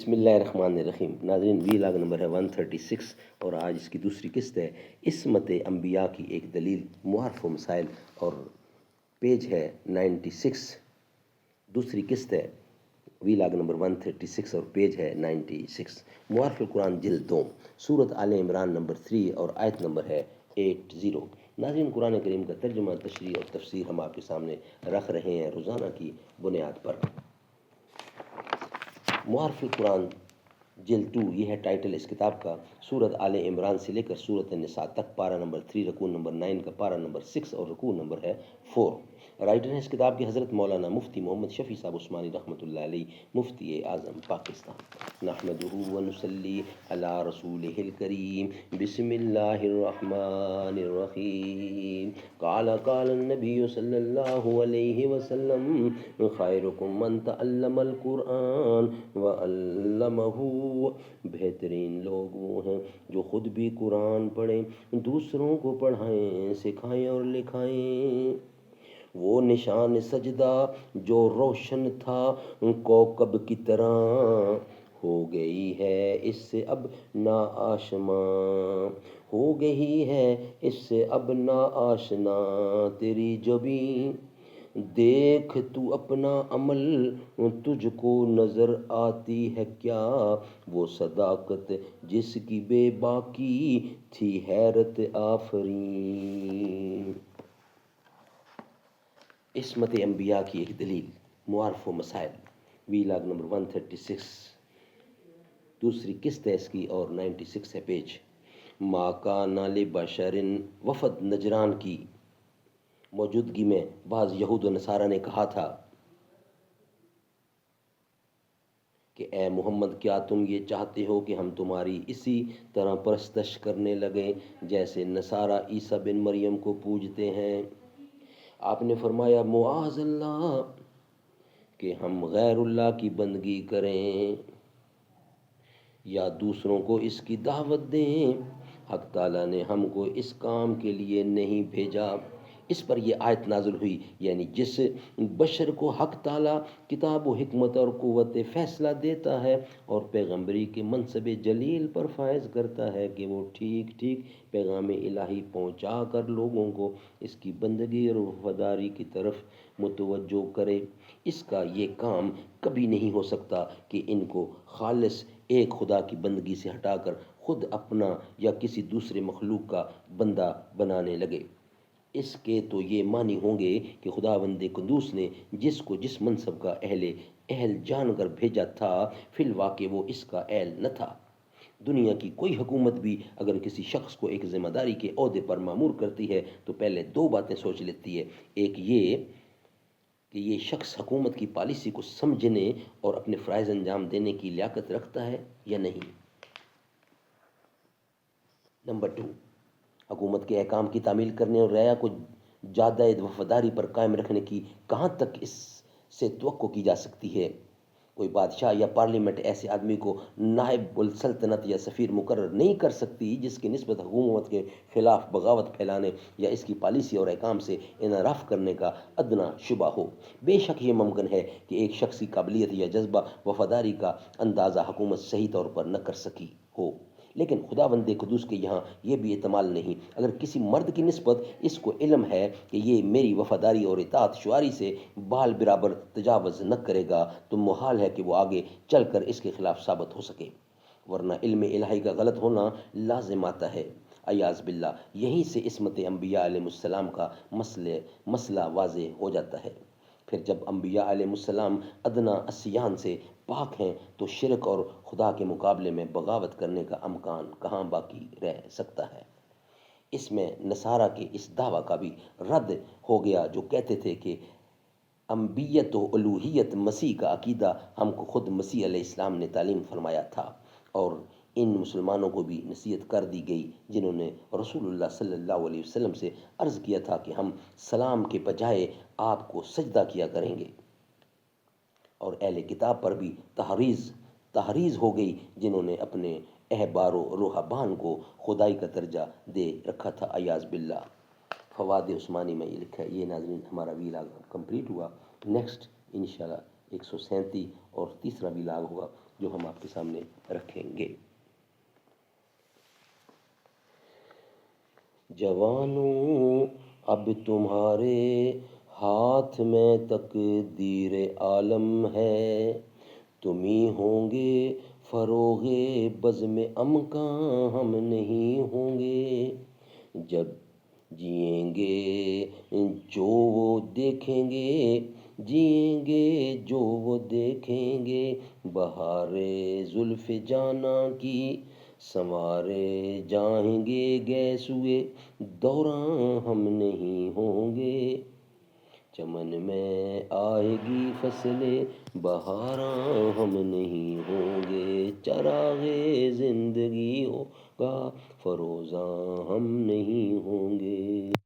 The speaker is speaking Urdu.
بسم اللہ الرحمن الرحیم۔ ناظرین، وی لاگ نمبر ہے 136 اور آج اس کی دوسری قسط ہے عصمت انبیاء کی ایک دلیل، معارف و مسائل، اور پیج ہے 96۔ دوسری قسط ہے وی لاگ نمبر 136 اور پیج ہے 96۔ معارف القرآن جلد 2، سورۃ آل عمران نمبر 3 اور آیت نمبر ہے 80۔ ناظرین، قرآن کریم کا ترجمہ، تشریح اور تفسیر ہم آپ کے سامنے رکھ رہے ہیں روزانہ کی بنیاد پر۔ معارف القرآن جلد 2، یہ ہے ٹائٹل اس کتاب کا۔ سورۃ آل عمران سے لے کر سورۃ النساء تک، پارہ نمبر 3، رکوع نمبر 9 کا پارہ نمبر 6 اور رکوع نمبر ہے 4۔ رائٹر ہیں اس کتاب کے حضرت مولانا مفتی محمد شفیع صاحب عثمانی رحمۃ اللہ علیہ، مفتی اعظم پاکستان۔ نحمدہ ونصلی علی رسولہ الکریم، بسم اللہ الرحمن الرحیم۔ قال النبی صلی اللہ علیہ وسلم، خیرکم من تعلم القرآن وعلمہ۔ بہترین لوگ وہ ہیں جو خود بھی قرآن پڑھیں، دوسروں کو پڑھائیں، سکھائیں اور لکھائیں۔ وہ نشان سجدہ جو روشن تھا کوکب کی طرح، ہو گئی ہے اس سے اب ناآشنا، ہو گئی ہے اس سے اب ناآشنا تیری جبیں۔ دیکھ تو اپنا عمل، تجھ کو نظر آتی ہے کیا وہ صداقت جس کی بے باکی تھی حیرت آفرین۔ عصمت انبیاء کی ایک دلیل، معارف و مسائل، وی لاگ نمبر 136، دوسری قسط ہے اس کی اور 96 ہے پیج۔ ما کان لبشر، وفد نجران کی موجودگی میں بعض یہود و نصارہ نے کہا تھا کہ اے محمد، کیا تم یہ چاہتے ہو کہ ہم تمہاری اسی طرح پرستش کرنے لگیں جیسے نصارہ عیسیٰ بن مریم کو پوجتے ہیں؟ آپ نے فرمایا معاذ اللہ کہ ہم غیر اللہ کی بندگی کریں یا دوسروں کو اس کی دعوت دیں۔ حق تعالیٰ نے ہم کو اس کام کے لیے نہیں بھیجا۔ اس پر یہ آیت نازل ہوئی، یعنی جس بشر کو حق تعالیٰ کتاب و حکمت اور قوت فیصلہ دیتا ہے اور پیغمبری کے منصب جلیل پر فائز کرتا ہے کہ وہ ٹھیک ٹھیک پیغام الہی پہنچا کر لوگوں کو اس کی بندگی اور وفاداری کی طرف متوجہ کرے، اس کا یہ کام کبھی نہیں ہو سکتا کہ ان کو خالص ایک خدا کی بندگی سے ہٹا کر خود اپنا یا کسی دوسرے مخلوق کا بندہ بنانے لگے۔ اس کے تو یہ معنی ہوں گے کہ خداوند قدوس نے جس کو جس منصب کا اہل جان کر بھیجا تھا، فی الواقع وہ اس کا اہل نہ تھا۔ دنیا کی کوئی حکومت بھی اگر کسی شخص کو ایک ذمہ داری کے عہدے پر مامور کرتی ہے تو پہلے دو باتیں سوچ لیتی ہے، ایک یہ کہ یہ شخص حکومت کی پالیسی کو سمجھنے اور اپنے فرائض انجام دینے کی لیاقت رکھتا ہے یا نہیں۔ نمبر 2، حکومت کے احکام کی تعمیل کرنے اور رعایا کو جادہ وفاداری پر قائم رکھنے کی کہاں تک اس سے توقع کی جا سکتی ہے؟ کوئی بادشاہ یا پارلیمنٹ ایسے آدمی کو نائب السلطنت یا سفیر مقرر نہیں کر سکتی جس کی نسبت حکومت کے خلاف بغاوت پھیلانے یا اس کی پالیسی اور احکام سے انحراف کرنے کا ادنا شبہ ہو۔ بے شک یہ ممکن ہے کہ ایک شخص کی قابلیت یا جذبہ وفاداری کا اندازہ حکومت صحیح طور پر نہ کر سکی ہو، لیکن خداوند قدوس کے یہاں یہ بھی احتمال نہیں۔ اگر کسی مرد کی نسبت اس کو علم ہے کہ یہ میری وفاداری اور اطاعت شعاری سے بال برابر تجاوز نہ کرے گا تو محال ہے کہ وہ آگے چل کر اس کے خلاف ثابت ہو سکے، ورنہ علم الہی کا غلط ہونا لازم آتا ہے۔ عیاذ باللہ، یہیں سے عصمت انبیاء علیہ السلام کا مسئلہ واضح ہو جاتا ہے۔ پھر جب انبیاء علیہ السلام ادنا عصیان سے پاک ہیں تو شرک اور خدا کے مقابلے میں بغاوت کرنے کا امکان کہاں باقی رہ سکتا ہے؟ اس میں نصارہ کے اس دعویٰ کا بھی رد ہو گیا جو کہتے تھے کہ انبیت و الوہیت مسیح کا عقیدہ ہم کو خود مسیح علیہ السلام نے تعلیم فرمایا تھا، اور ان مسلمانوں کو بھی نصیحت کر دی گئی جنہوں نے رسول اللہ صلی اللہ علیہ وسلم سے عرض کیا تھا کہ ہم سلام کے بجائے آپ کو سجدہ کیا کریں گے، اور اہل کتاب پر بھی تحریض ہو گئی جنہوں نے اپنے احبار و رہبان کو خدائی کا درجہ دے رکھا تھا۔ عیاذ باللہ۔ فوائد عثمانی میں یہ لکھا ہے۔ یہ ناظرین ہمارا ویلاگ کمپلیٹ ہوا۔ نیکسٹ انشاءاللہ 137 اور تیسرا ویلاگ ہوگا جو ہم آپ کے سامنے رکھیں گے۔ جوانوں اب تمہارے ہاتھ میں تقدیر عالم ہے، تم ہی ہوں گے فروغ بزم کا، ہم نہیں ہوں گے۔ جب جئیں گے جو وہ دیکھیں گے، جئیں گے جو وہ دیکھیں گے، بہار زلف جانا کی سنوارے جائیں گے، گیسوئے دوران ہم نہیں ہوں گے۔ چمن میں آئے گی فصل بہاراں، ہم نہیں ہوں گے۔ چراغ زندگی ہوگا فروزاں، ہم نہیں ہوں گے۔